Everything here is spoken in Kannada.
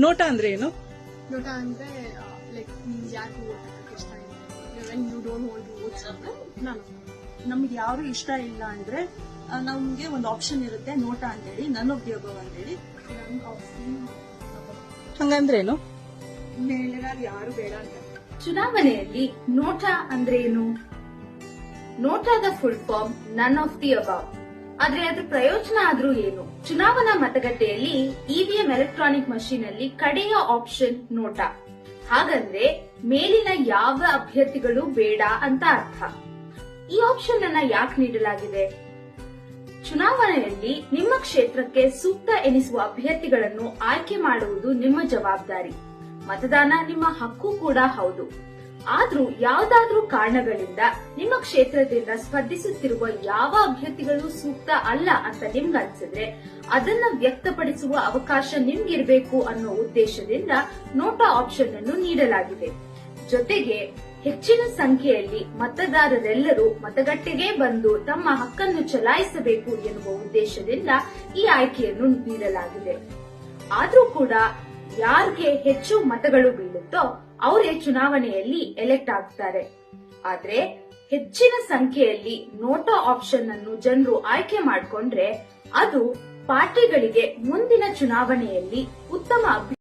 ನೋಟಾ ಅಂದ್ರೆ ಏನು? ನೋಟ ಅಂದ್ರೆ ಲೈಕ್ ನಿಮ್ಗೆ ಯಾಕೆ ಓಟ್ ಹಾಕಕ್ಕೆ ಇಷ್ಟ ಇಲ್ಲ, when you don't want to vote ನಾನು ನಮ್ಗೆ ಯಾರು ಇಷ್ಟ ಇಲ್ಲ ಅಂದ್ರೆ ನಮ್ಗೆ ಒಂದು ಆಪ್ಷನ್ ಇರುತ್ತೆ ನೋಟ ಅಂತೇಳಿ, ನನ್ ಆಫ್ ದಿ ಅಬವ್ ಅಂತೇಳಿ. ಹಂಗಂದ್ರೇನು? ಮೇಲೆಗಾರ ಯಾರು ಬೇಡ ಅಂತ. ಚುನಾವಣೆಯಲ್ಲಿ ನೋಟಾ ಅಂದ್ರೆ ಏನು? ನೋಟಾದ full form none of the above. ಆದ್ರೆ ಅದ್ರ ಪ್ರಯೋಜನ ಆದ್ರೂ ಏನು? ಚುನಾವಣಾ ಮತಗಟ್ಟೆಯಲ್ಲಿ ಇವಿಎಂ ಎಲೆಕ್ಟ್ರಾನಿಕ್ ಮಷೀನ್ ಅಲ್ಲಿ ಕಡೆಯ ಆಪ್ಷನ್ ನೋಟಾ. ಹಾಗಂದ್ರೆ ಮೇಲಿನ ಯಾವ ಅಭ್ಯರ್ಥಿಗಳು ಬೇಡ ಅಂತ ಅರ್ಥ. ಈ ಆಪ್ಷನ್ ಅನ್ನ ಯಾಕೆ ನೀಡಲಾಗಿದೆ? ಚುನಾವಣೆಯಲ್ಲಿ ನಿಮ್ಮ ಕ್ಷೇತ್ರಕ್ಕೆ ಸೂಕ್ತ ಎನಿಸುವ ಅಭ್ಯರ್ಥಿಗಳನ್ನು ಆಯ್ಕೆ ಮಾಡುವುದು ನಿಮ್ಮ ಜವಾಬ್ದಾರಿ. ಮತದಾನ ನಿಮ್ಮ ಹಕ್ಕು ಕೂಡ ಹೌದು. ಆದ್ರೂ ಯಾವ್ದಾದ್ರೂ ಕಾರಣಗಳಿಂದ ನಿಮ್ಮ ಕ್ಷೇತ್ರದಿಂದ ಸ್ಪರ್ಧಿಸುತ್ತಿರುವ ಯಾವ ಅಭ್ಯರ್ಥಿಗಳು ಸೂಕ್ತ ಅಲ್ಲ ಅಂತ ನಿಮ್ಗನ್ಸಿದ್ರೆ ಅದನ್ನ ವ್ಯಕ್ತಪಡಿಸುವ ಅವಕಾಶ ನಿಮ್ಗಿರ್ಬೇಕು ಅನ್ನೋ ಉದ್ದೇಶದಿಂದ ನೋಟಾ ಆಪ್ಷನ್ ಅನ್ನು ನೀಡಲಾಗಿದೆ. ಜೊತೆಗೆ ಹೆಚ್ಚಿನ ಸಂಖ್ಯೆಯಲ್ಲಿ ಮತದಾರರೆಲ್ಲರೂ ಮತಗಟ್ಟೆಗೆ ಬಂದು ತಮ್ಮ ಹಕ್ಕನ್ನು ಚಲಾಯಿಸಬೇಕು ಎನ್ನುವ ಉದ್ದೇಶದಿಂದ ಈ ಆಯ್ಕೆಯನ್ನು ನೀಡಲಾಗಿದೆ. ಆದ್ರೂ ಕೂಡ ಯಾರಿಗೆ ಹೆಚ್ಚು ಮತಗಳು ಬೀಳುತ್ತೋ ಅವರೇ ಚುನಾವಣೆಯಲ್ಲಿ ಎಲೆಕ್ಟ್ ಆಗ್ತಾರೆ. ಆದ್ರೆ ಹೆಚ್ಚಿನ ಸಂಖ್ಯೆಯಲ್ಲಿ ನೋಟಾ ಆಪ್ಷನ್ ಅನ್ನು ಜನರು ಆಯ್ಕೆ ಮಾಡಿಕೊಂಡ್ರೆ ಅದು ಪಾರ್ಟಿಗಳಿಗೆ ಮುಂದಿನ ಚುನಾವಣೆಯಲ್ಲಿ ಉತ್ತಮ